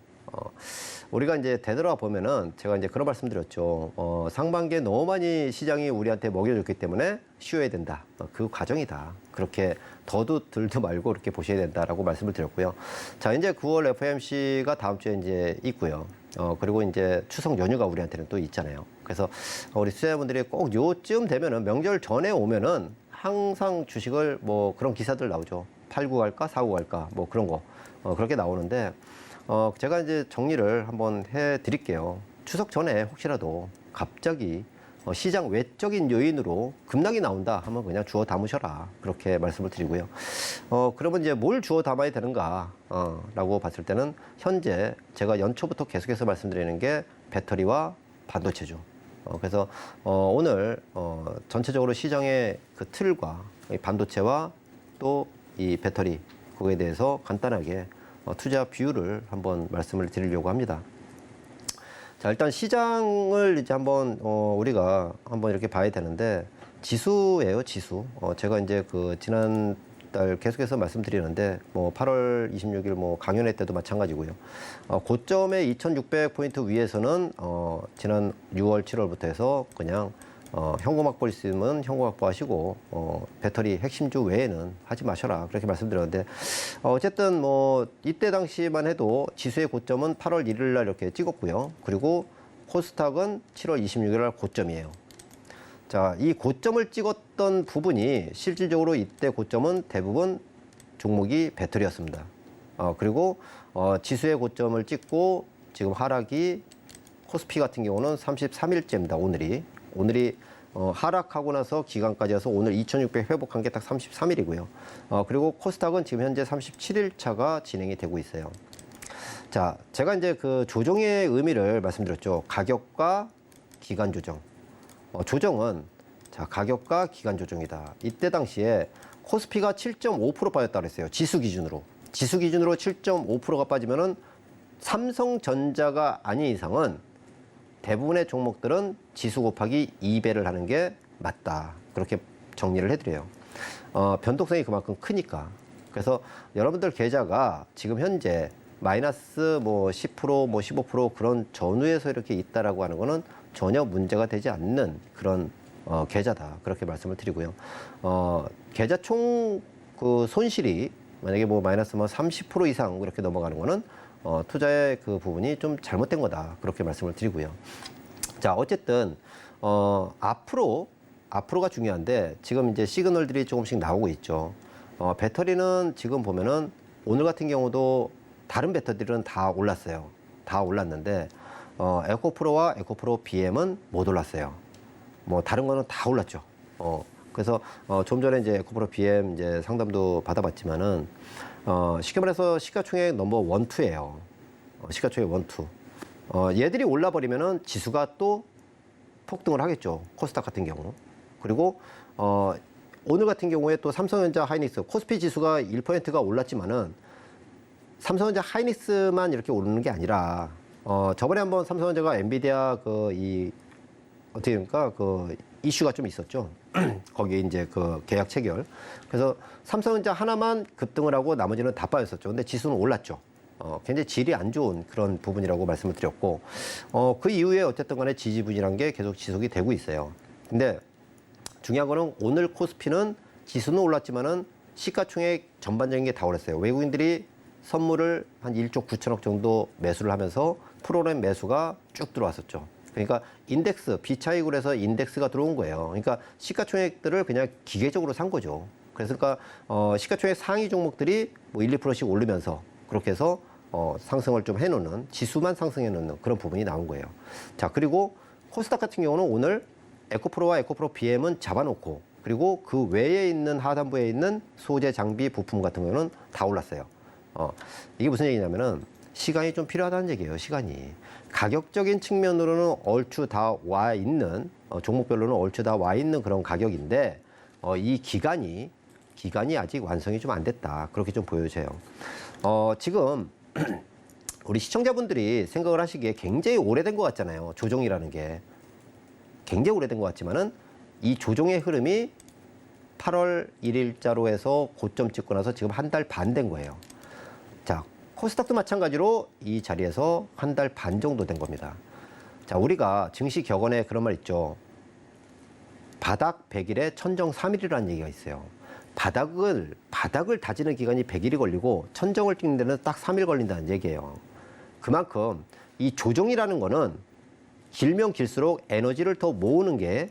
우리가 이제 되돌아 보면은 제가 이제 그런 말씀드렸죠. 상반기에 너무 많이 시장이 우리한테 먹여줬기 때문에 쉬어야 된다. 그 과정이다. 그렇게 더도 덜도 말고 이렇게 보셔야 된다라고 말씀을 드렸고요. 자, 이제 9월 FOMC가 다음 주에 이제 있고요. 그리고 이제 추석 연휴가 우리한테는 또 있잖아요. 그래서 우리 투자자분들이 꼭 요쯤 되면은 명절 전에 오면은 항상 주식을 뭐 그런 기사들 나오죠. 팔고 갈까, 사고 갈까, 뭐 그런 거. 그렇게 나오는데, 제가 이제 정리를 한번 해 드릴게요. 추석 전에 혹시라도 갑자기 시장 외적인 요인으로 급락이 나온다 하면 그냥 주워 담으셔라. 그렇게 말씀을 드리고요. 그러면 이제 뭘 주워 담아야 되는가, 라고 봤을 때는 현재 제가 연초부터 계속해서 말씀드리는 게 배터리와 반도체죠. 그래서 오늘 전체적으로 시장의 그 틀과 이 반도체와 또 이 배터리 그거에 대해서 간단하게 투자 비율을 한번 말씀을 드리려고 합니다. 자, 일단 시장을 이제 한번 우리가 한번 이렇게 봐야 되는데 지수예요, 지수. 제가 이제 그 지난달 계속해서 말씀드리는데 뭐 8월 26일 뭐 강연회 때도 마찬가지고요. 고점의 2,600포인트 위에서는 지난 6월, 7월부터 해서 그냥 현금 확보할 수 있으면 현금 확보하시고 배터리 핵심주 외에는 하지 마셔라 그렇게 말씀드렸는데 어쨌든 뭐 이때 당시만 해도 지수의 고점은 8월 1일 날 이렇게 찍었고요. 그리고 코스닥은 7월 26일 날 고점이에요. 자, 이 고점을 찍었던 부분이 실질적으로 이때 고점은 대부분 종목이 배터리였습니다. 그리고 지수의 고점을 찍고 지금 하락이 코스피 같은 경우는 33일째입니다. 오늘이 하락하고 나서 기간까지 해서 오늘 2,600 회복한 게 딱 33일이고요. 그리고 코스닥은 지금 현재 37일 차가 진행이 되고 있어요. 자, 제가 이제 그 조정의 의미를 말씀드렸죠. 가격과 기간 조정. 조정은 자, 가격과 기간 조정이다. 이때 당시에 코스피가 7.5% 빠졌다 그랬어요. 지수 기준으로 7.5%가 빠지면은 삼성전자가 아닌 이상은 대부분의 종목들은 지수 곱하기 2배를 하는 게 맞다. 그렇게 정리를 해드려요. 변동성이 그만큼 크니까. 그래서 여러분들 계좌가 지금 현재 마이너스 뭐 10%, 뭐 15% 그런 전후에서 이렇게 있다라고 하는 거는 전혀 문제가 되지 않는 그런 계좌다. 그렇게 말씀을 드리고요. 계좌 총 그 손실이 만약에 뭐 마이너스 뭐 30% 이상 이렇게 넘어가는 거는 투자의 그 부분이 좀 잘못된 거다. 그렇게 말씀을 드리고요. 자, 어쨌든, 앞으로가 중요한데, 지금 이제 시그널들이 조금씩 나오고 있죠. 배터리는 지금 보면은 오늘 같은 경우도 다른 배터리들은 다 올랐어요. 다 올랐는데, 에코프로와 에코프로 BM은 못 올랐어요. 뭐, 다른 거는 다 올랐죠. 그래서, 좀 전에 이제 에코프로 BM 이제 상담도 받아봤지만은, 쉽게 말해서 시가총액 넘버 1, 2예요. 시가총액 1, 2. 얘들이 올라버리면은 지수가 또 폭등을 하겠죠. 코스닥 같은 경우. 그리고 오늘 같은 경우에 또 삼성전자 하이닉스 코스피 지수가 1%가 올랐지만은 삼성전자 하이닉스만 이렇게 오르는 게 아니라 저번에 한번 삼성전자가 엔비디아 어떻게 됩니까? 이슈가 좀 있었죠. 거기에 이제 그 계약 체결. 그래서 삼성전자 하나만 급등을 하고 나머지는 다 빠졌었죠. 근데 지수는 올랐죠. 굉장히 질이 안 좋은 그런 부분이라고 말씀을 드렸고, 그 이후에 어쨌든 간에 지지부진한 게 계속 지속이 되고 있어요. 근데 중요한 거는 오늘 코스피는 지수는 올랐지만은 시가총액 전반적인 게 다 올랐어요. 외국인들이 선물을 한 1조 9천억 정도 매수를 하면서 프로그램 매수가 쭉 들어왔었죠. 그러니까 인덱스, 비차익으로 해서 인덱스가 들어온 거예요. 그러니까 시가총액들을 그냥 기계적으로 산 거죠. 그래서 그러니까 시가총액 상위 종목들이 뭐 1, 2%씩 오르면서 그렇게 해서 상승을 좀 해놓는, 지수만 상승해 놓는 그런 부분이 나온 거예요. 자, 그리고 코스닥 같은 경우는 오늘 에코프로와 에코프로 BM은 잡아놓고, 그리고 그 외에 있는 하단부에 있는 소재, 장비, 부품 같은 경우는 다 올랐어요. 이게 무슨 얘기냐면은 시간이 좀 필요하다는 얘기예요. 시간이. 가격적인 측면으로는 얼추 다 와 있는, 종목별로는 얼추 다 와 있는 그런 가격인데, 이 기간이 아직 완성이 좀 안 됐다. 그렇게 좀 보여져요. 지금 우리 시청자분들이 생각을 하시기에 굉장히 오래된 것 같잖아요. 조정이라는 게. 굉장히 오래된 것 같지만은 이 조정의 흐름이 8월 1일자로 해서 고점 찍고 나서 지금 한 달 반 된 거예요. 자, 코스닥도 마찬가지로 이 자리에서 한 달 반 정도 된 겁니다. 자, 우리가 증시 격언에 그런 말 있죠. 바닥 100일에 천정 3일이라는 얘기가 있어요. 바닥을 다지는 기간이 100일이 걸리고 천정을 찍는 데는 딱 3일 걸린다는 얘기예요. 그만큼 이 조정이라는 거는 길면 길수록 에너지를 더 모으는 게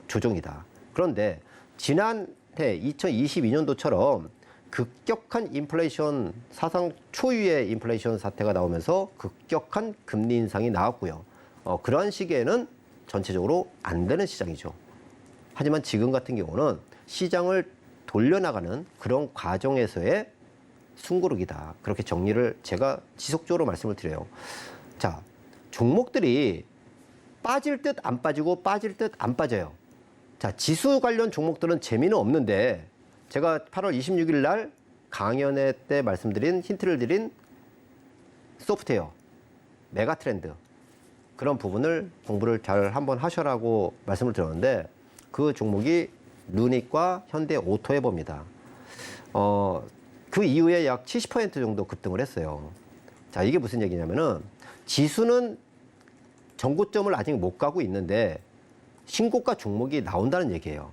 조정이다. 그런데 지난해 2022년도처럼 급격한 인플레이션, 사상 초유의 인플레이션 사태가 나오면서 급격한 금리 인상이 나왔고요. 그러한 시기에는 전체적으로 안 되는 시장이죠. 하지만 지금 같은 경우는 시장을 돌려나가는 그런 과정에서의 숨고르기다. 그렇게 정리를 제가 지속적으로 말씀을 드려요. 자, 종목들이 빠질 듯 안 빠지고 빠질 듯 안 빠져요. 자, 지수 관련 종목들은 재미는 없는데 제가 8월 26일 날 강연회 때 말씀드린 힌트를 드린 소프트웨어, 메가트렌드 그런 부분을 공부를 잘 한번 하셔라고 말씀을 드렸는데 그 종목이 루닉과 현대 오토에버입니다. 그 이후에 약 70% 정도 급등을 했어요. 자, 이게 무슨 얘기냐면은 지수는 전고점을 아직 못 가고 있는데 신고가 종목이 나온다는 얘기예요.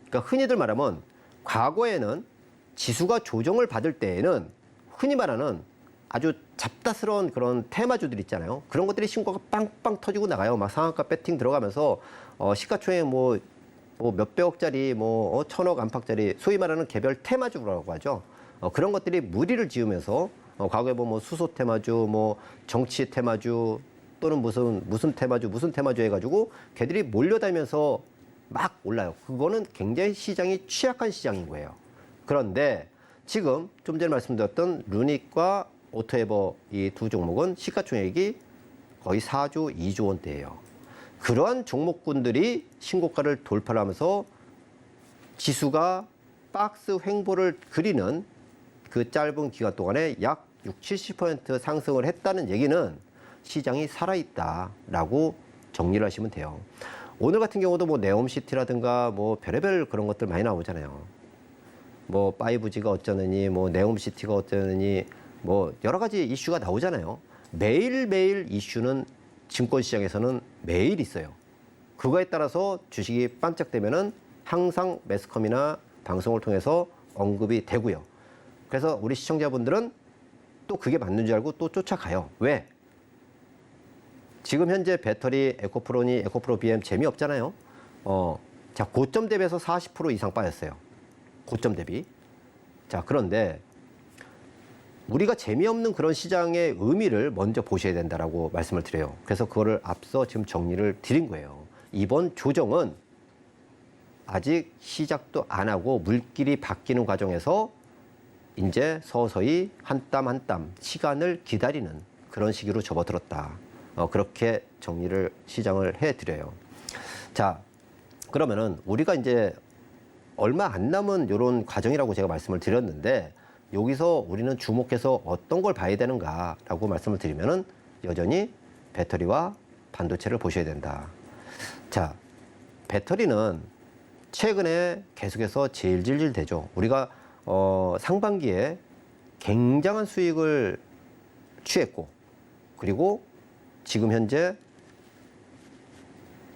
그러니까 흔히들 말하면 과거에는 지수가 조정을 받을 때에는 흔히 말하는 아주 잡다스러운 그런 테마주들 있잖아요. 그런 것들이 신고가 빵빵 터지고 나가요. 막 상한가 배팅 들어가면서 시가총액 뭐 몇백억짜리 천억 안팎짜리 소위 말하는 개별 테마주라고 하죠. 그런 것들이 무리를 지으면서 과거에 뭐 수소 테마주, 정치 테마주 또는 무슨 테마주 해가지고 걔들이 몰려다니면서 막 올라요. 그거는 굉장히 시장이 취약한 시장인 거예요. 그런데 지금 좀 전에 말씀드렸던 루닉과 오토에버 이 두 종목은 시가총액이 거의 4조, 2조 원대예요. 그러한 종목군들이 신고가를 돌파하면서 지수가 박스 횡보를 그리는 그 짧은 기간 동안에 약 60-70% 상승을 했다는 얘기는 시장이 살아있다라고 정리를 하시면 돼요. 오늘 같은 경우도 네옴시티라든가 별의별 그런 것들 많이 나오잖아요. 5G가 어쩌느니, 네옴시티가 어쩌느니, 여러 가지 이슈가 나오잖아요. 매일매일 이슈는 증권시장에서는 매일 있어요. 그거에 따라서 주식이 반짝되면은 항상 매스컴이나 방송을 통해서 언급이 되고요. 그래서 우리 시청자분들은 또 그게 맞는 줄 알고 또 쫓아가요. 왜? 지금 현재 배터리 에코프로니, 에코프로 BM 재미없잖아요. 자, 고점 대비해서 40% 이상 빠졌어요. 고점 대비. 자, 그런데 우리가 재미없는 그런 시장의 의미를 먼저 보셔야 된다라고 말씀을 드려요. 그래서 그거를 앞서 지금 정리를 드린 거예요. 이번 조정은 아직 시작도 안 하고 물길이 바뀌는 과정에서 이제 서서히 한 땀 한 땀 시간을 기다리는 그런 시기로 접어들었다. 그렇게 정리를 시장을 해드려요. 자, 그러면은 우리가 이제 얼마 안 남은 이런 과정이라고 제가 말씀을 드렸는데 여기서 우리는 주목해서 어떤 걸 봐야 되는가라고 말씀을 드리면은 여전히 배터리와 반도체를 보셔야 된다. 자, 배터리는 최근에 계속해서 질질질 되죠. 우리가 상반기에 굉장한 수익을 취했고 그리고 지금 현재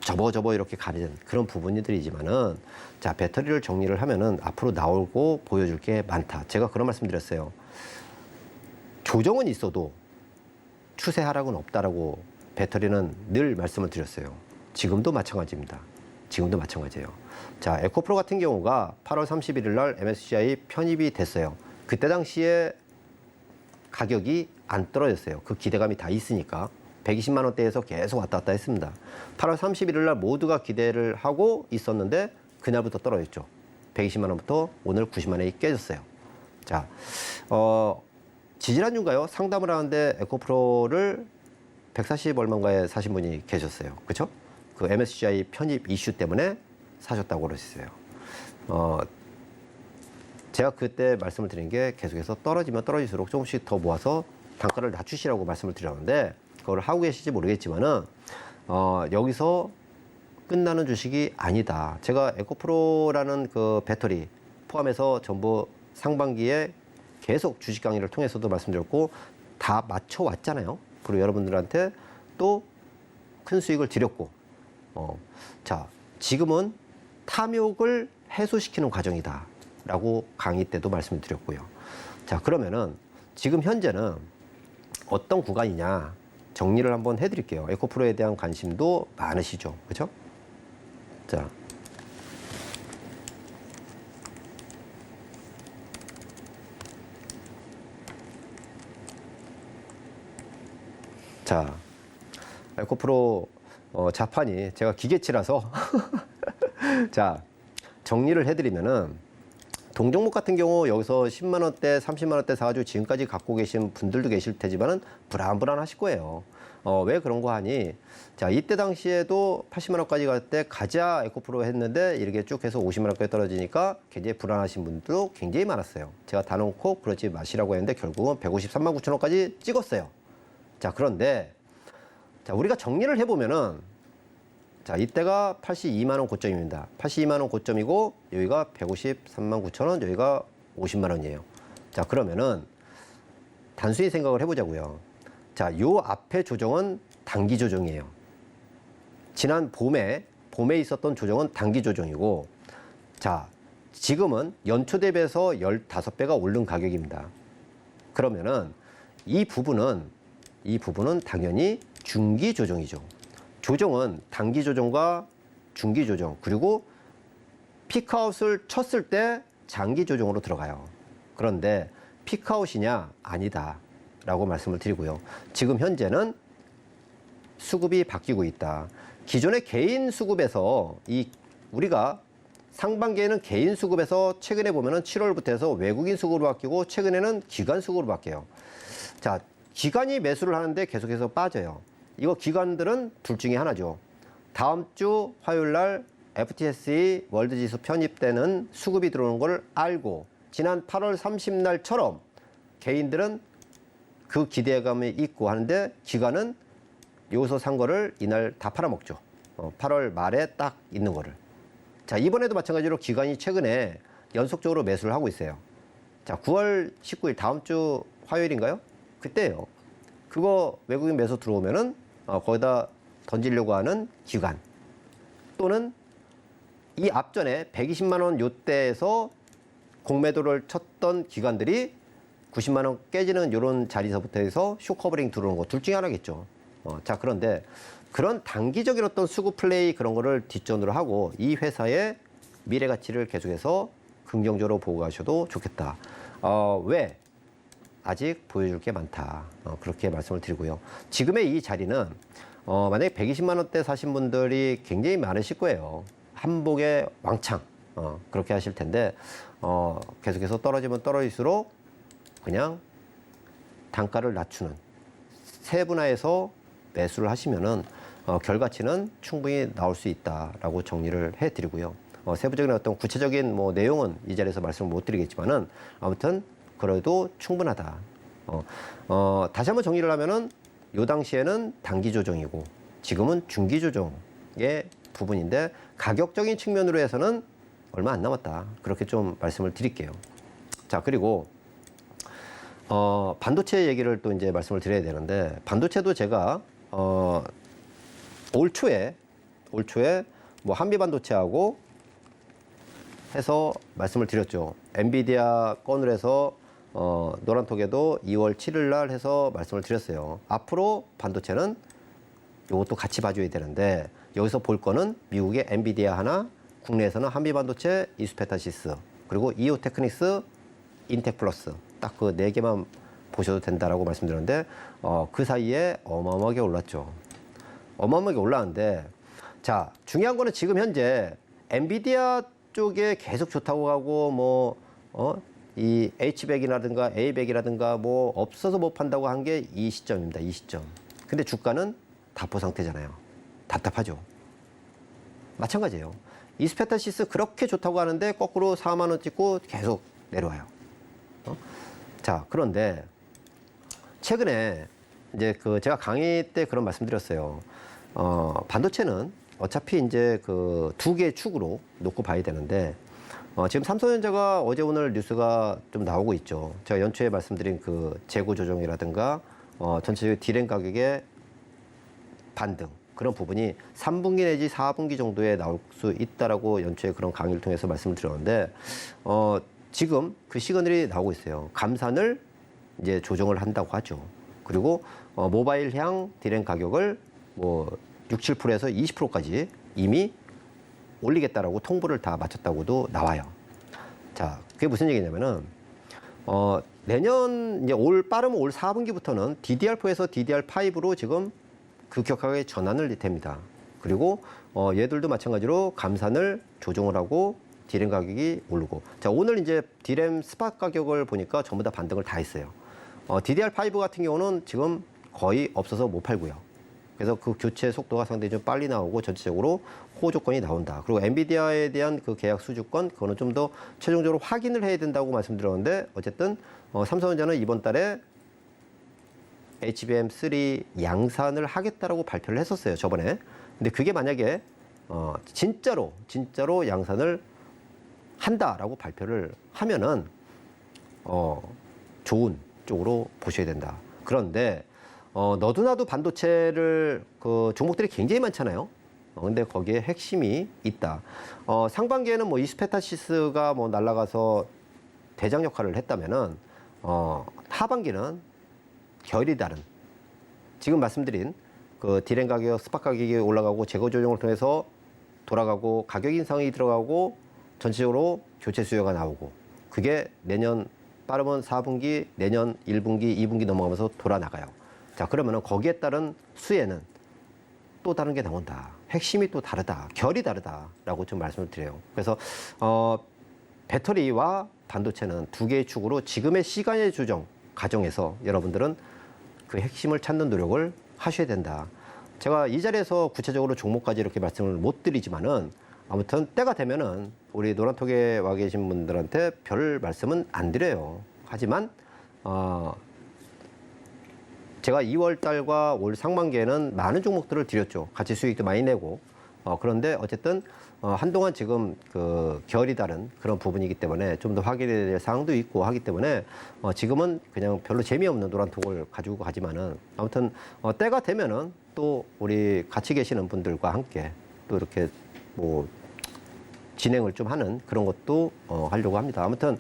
접어 이렇게 가는 그런 부분들이지만은 자, 배터리를 정리를 하면은 앞으로 나오고 보여줄 게 많다. 제가 그런 말씀 드렸어요. 조정은 있어도 추세 하락은 없다라고 배터리는 늘 말씀을 드렸어요. 지금도 마찬가지입니다. 지금도 마찬가지예요. 자, 에코프로 같은 경우가 8월 31일 날 MSCI 편입이 됐어요. 그때 당시에 가격이 안 떨어졌어요. 그 기대감이 다 있으니까. 120만 원대에서 계속 왔다 갔다 했습니다. 8월 31일 날 모두가 기대를 하고 있었는데 그날부터 떨어졌죠. 120만 원부터 오늘 90만 원이 깨졌어요. 자, 지지난주인가요? 상담을 하는데 에코프로를 140 얼마인가에 사신 분이 계셨어요. 그렇죠? 그 MSCI 편입 이슈 때문에 사셨다고 그러셨어요. 제가 그때 말씀을 드린 게 계속해서 떨어지면 떨어질수록 조금씩 더 모아서 단가를 낮추시라고 말씀을 드렸는데 그걸 하고 계실지 모르겠지만은 여기서 끝나는 주식이 아니다. 제가 에코프로라는 그 배터리 포함해서 전부 상반기에 계속 주식 강의를 통해서도 말씀드렸고 다 맞춰왔잖아요. 그리고 여러분들한테 또 큰 수익을 드렸고, 자, 지금은 탐욕을 해소시키는 과정이다라고 강의 때도 말씀드렸고요. 자, 그러면은 지금 현재는 어떤 구간이냐 정리를 한번 해드릴게요. 에코프로에 대한 관심도 많으시죠, 그렇죠? 자, 자, 에코프로 자판이 제가 기계치라서 자, 정리를 해드리면은 동종목 같은 경우 여기서 10만 원대, 30만 원대 사가지고 지금까지 갖고 계신 분들도 계실 테지만은 불안하실 거예요. 왜 그런 거 하니? 자, 이때 당시에도 80만 원까지 갈 때 가자 에코프로 했는데 이렇게 쭉 해서 50만 원까지 떨어지니까 굉장히 불안하신 분들도 굉장히 많았어요. 제가 다 놓고 그러지 마시라고 했는데 결국은 153만 9천 원까지 찍었어요. 자, 그런데 자, 우리가 정리를 해보면은 자, 이때가 82만 원 고점입니다. 82만 원 고점이고 여기가 153만 9천 원, 여기가 50만 원이에요. 자, 그러면은 단순히 생각을 해보자고요. 자, 요 앞에 조정은 단기 조정이에요. 지난 봄에 있었던 조정은 단기 조정이고, 자, 지금은 연초 대비해서 15배가 오른 가격입니다. 그러면은 이 부분은 당연히 중기 조정이죠. 조정은 단기 조정과 중기 조정, 그리고 피크아웃을 쳤을 때 장기 조정으로 들어가요. 그런데 피크아웃이냐? 아니다 라고 말씀을 드리고요. 지금 현재는 수급이 바뀌고 있다. 기존의 개인 수급에서 우리가 상반기에는 개인 수급에서 최근에 보면은 7월부터 해서 외국인 수급으로 바뀌고 최근에는 기관 수급으로 바뀌어요. 자, 기관이 매수를 하는데 계속해서 빠져요. 이거 기관들은 둘 중에 하나죠. 다음 주 화요일 날 FTSE 월드지수 편입되는 수급이 들어오는 걸 알고 지난 8월 30날처럼 개인들은 그 기대감이 있고 하는데 기관은 여기서 산 거를 이날 다 팔아먹죠. 8월 말에 딱 있는 거를. 자, 이번에도 마찬가지로 기관이 최근에 연속적으로 매수를 하고 있어요. 자, 9월 19일 다음 주 화요일인가요? 그때요. 그거 외국인 매수 들어오면은 거기다 던지려고 하는 기관 또는 이 앞전에 120만 원 요때에서 공매도를 쳤던 기관들이 90만 원 깨지는 이런 자리서부터 해서 쇼커버링 들어오는 거 둘 중에 하나겠죠. 자, 그런데 그런 단기적인 어떤 수급 플레이 그런 거를 뒷전으로 하고 이 회사의 미래 가치를 계속해서 긍정적으로 보고 가셔도 좋겠다. 왜? 아직 보여줄 게 많다. 그렇게 말씀을 드리고요. 지금의 이 자리는 만약에 120만 원대 사신 분들이 굉장히 많으실 거예요. 한복의 왕창 그렇게 하실 텐데 계속해서 떨어지면 떨어질수록 그냥 단가를 낮추는 세분화해서 매수를 하시면은 결과치는 충분히 나올 수 있다라고 정리를 해드리고요. 세부적인 어떤 구체적인 뭐 내용은 이 자리에서 말씀을 못 드리겠지만은 아무튼 그래도 충분하다. 다시 한번 정리를 하면은 요 당시에는 단기 조정이고 지금은 중기 조정의 부분인데 가격적인 측면으로 해서는 얼마 안 남았다. 그렇게 좀 말씀을 드릴게요. 자, 그리고 반도체 얘기를 또 이제 말씀을 드려야 되는데 반도체도 제가 올 초에 뭐 한미 반도체하고 해서 말씀을 드렸죠. 엔비디아 건을 해서 노란톡에도 2월 7일 날 해서 말씀을 드렸어요. 앞으로 반도체는 이것도 같이 봐줘야 되는데 여기서 볼 거는 미국의 엔비디아 하나, 국내에서는 한미 반도체, 이스페타시스, 그리고 이오테크닉스, 인텍플러스 딱 그 네 개만 보셔도 된다라고 말씀드렸는데 그 사이에 어마어마하게 올랐죠. 어마어마하게 올랐는데 자, 중요한 거는 지금 현재 엔비디아 쪽에 계속 좋다고 하고 이 H백이라든가 A백이라든가 뭐 없어서 못 판다고 한 게 이 시점입니다. 이 시점. 근데 주가는 답보 상태잖아요. 답답하죠. 마찬가지예요. 이스페타시스 그렇게 좋다고 하는데 거꾸로 4만 원 찍고 계속 내려와요. 자, 그런데 최근에 이제 제가 강의 때 그런 말씀드렸어요. 반도체는 어차피 이제 그 두 개의 축으로 놓고 봐야 되는데 지금 삼성전자가 어제 오늘 뉴스가 좀 나오고 있죠. 제가 연초에 말씀드린 그 재고 조정이라든가 전체적인 디램 가격의 반등 그런 부분이 3분기 내지 4분기 정도에 나올 수 있다라고 연초에 그런 강의를 통해서 말씀을 드렸는데 지금 그 시그널이 나오고 있어요. 감산을 이제 조정을 한다고 하죠. 그리고 모바일향 디램 가격을 뭐 6, 7%에서 20%까지 이미 올리겠다라고 통보를 다 마쳤다고도 나와요. 자, 그게 무슨 얘기냐면은 내년 이제 빠르면 올 4분기부터는 DDR4에서 DDR5로 지금 급격하게 전환을 됩니다. 그리고 얘들도 마찬가지로 감산을 조정을 하고 디램 가격이 오르고. 자, 오늘 이제 디램 스팟 가격을 보니까 전부 다 반등을 다 했어요. DDR5 같은 경우는 지금 거의 없어서 못 팔고요. 그래서 그 교체 속도가 상당히 좀 빨리 나오고 전체적으로 호호 조건이 나온다. 그리고 엔비디아에 대한 그 계약 수주권 그거는 좀 더 최종적으로 확인을 해야 된다고 말씀드렸는데 어쨌든 삼성전자는 이번 달에 HBM3 양산을 하겠다라고 발표를 했었어요. 저번에. 근데 그게 만약에 진짜로 양산을 한다라고 발표를 하면은 좋은 쪽으로 보셔야 된다. 그런데 너도나도 반도체를 그 종목들이 굉장히 많잖아요. 근데 거기에 핵심이 있다. 상반기에는 뭐 이스페타시스가 뭐 날아가서 대장 역할을 했다면은 하반기는 결이 다른 지금 말씀드린 그 디램 가격, 스팟 가격이 올라가고 재고 조정을 통해서 돌아가고 가격 인상이 들어가고 전체적으로 교체 수요가 나오고 그게 내년 빠르면 4분기, 내년 1분기, 2분기 넘어가면서 돌아나가요. 자, 그러면은 거기에 따른 수혜는 또 다른 게 나온다. 핵심이 또 다르다. 결이 다르다라고 좀 말씀을 드려요. 그래서 배터리와 반도체는 두 개의 축으로 지금의 시간의 조정 과정에서 여러분들은 그 핵심을 찾는 노력을 하셔야 된다. 제가 이 자리에서 구체적으로 종목까지 이렇게 말씀을 못 드리지만은 아무튼 때가 되면은 우리 노란톡에 와 계신 분들한테 별 말씀은 안 드려요. 하지만 제가 2월 달과 올 상반기에는 많은 종목들을 드렸죠. 같이 수익도 많이 내고. 그런데 어쨌든 한동안 지금 그 결이 다른 그런 부분이기 때문에 좀 더 확인해야 될 사항도 있고 하기 때문에 지금은 그냥 별로 재미없는 노란톡을 가지고 가지만은 아무튼 때가 되면은 또 우리 같이 계시는 분들과 함께 또 이렇게 뭐 진행을 좀 하는 그런 것도 하려고 합니다. 아무튼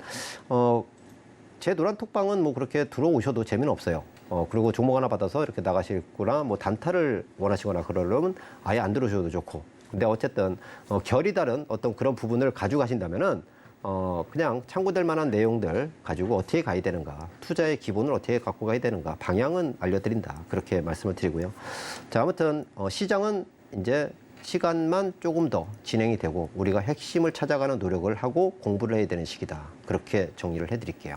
제 노란톡방은 뭐 그렇게 들어오셔도 재미는 없어요. 그리고 종목 하나 받아서 이렇게 나가시거나 뭐 단타를 원하시거나 그러려면 아예 안 들어오셔도 좋고. 근데 어쨌든 결이 다른 어떤 그런 부분을 가지고 가신다면은 그냥 참고될 만한 내용들 가지고 어떻게 가야 되는가, 투자의 기본을 어떻게 갖고 가야 되는가, 방향은 알려드린다. 그렇게 말씀을 드리고요. 자, 아무튼 시장은 이제 시간만 조금 더 진행이 되고 우리가 핵심을 찾아가는 노력을 하고 공부를 해야 되는 시기다. 그렇게 정리를 해드릴게요.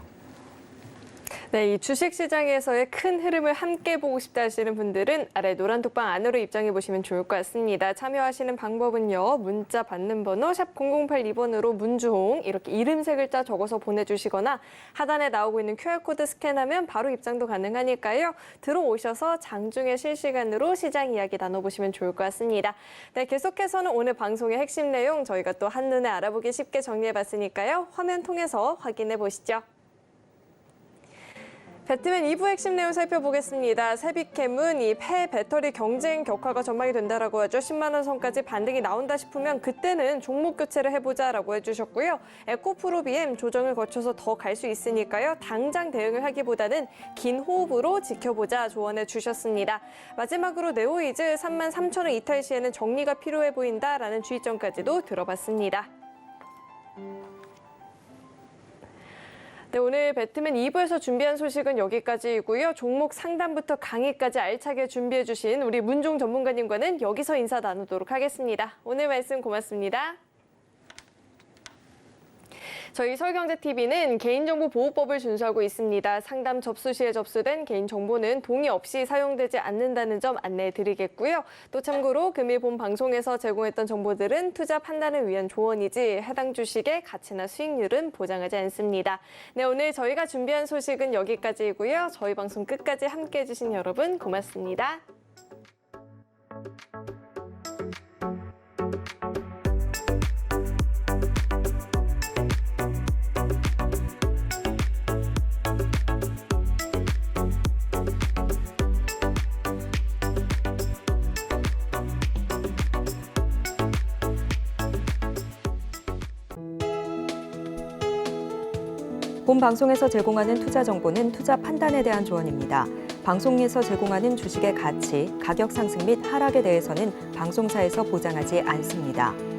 네, 이 주식시장에서의 큰 흐름을 함께 보고 싶다 하시는 분들은 아래 노란톡방 안으로 입장해 보시면 좋을 것 같습니다. 참여하시는 방법은요. 문자 받는 번호 샵 0082번으로 문주홍 이렇게 이름 세 글자 적어서 보내주시거나 하단에 나오고 있는 QR코드 스캔하면 바로 입장도 가능하니까요. 들어오셔서 장중에 실시간으로 시장 이야기 나눠보시면 좋을 것 같습니다. 네, 계속해서는 오늘 방송의 핵심 내용 저희가 또 한눈에 알아보기 쉽게 정리해봤으니까요. 화면 통해서 확인해 보시죠. 배트맨 2부 핵심 내용 살펴보겠습니다. 세비캠은 이 폐배터리 경쟁 격화가 전망이 된다라고 하죠. 10만 원 선까지 반등이 나온다 싶으면 그때는 종목 교체를 해보자라고 해주셨고요. 에코프로비엠 조정을 거쳐서 더 갈 수 있으니까요. 당장 대응을 하기보다는 긴 호흡으로 지켜보자 조언해 주셨습니다. 마지막으로 네오이즈 3만 3천 원 이탈 시에는 정리가 필요해 보인다라는 주의점까지도 들어봤습니다. 네, 오늘 배트맨 2부에서 준비한 소식은 여기까지이고요. 종목 상담부터 강의까지 알차게 준비해 주신 우리 문종 전문가님과는 여기서 인사 나누도록 하겠습니다. 오늘 말씀 고맙습니다. 저희 서울경제TV는 개인정보보호법을 준수하고 있습니다. 상담 접수 시에 접수된 개인정보는 동의 없이 사용되지 않는다는 점 안내해 드리겠고요. 또 참고로 금일 본 방송에서 제공했던 정보들은 투자 판단을 위한 조언이지 해당 주식의 가치나 수익률은 보장하지 않습니다. 네, 오늘 저희가 준비한 소식은 여기까지이고요. 저희 방송 끝까지 함께해 주신 여러분 고맙습니다. 본 방송에서 제공하는 투자 정보는 투자 판단에 대한 조언입니다. 방송에서 제공하는 주식의 가치, 가격 상승 및 하락에 대해서는 방송사에서 보장하지 않습니다.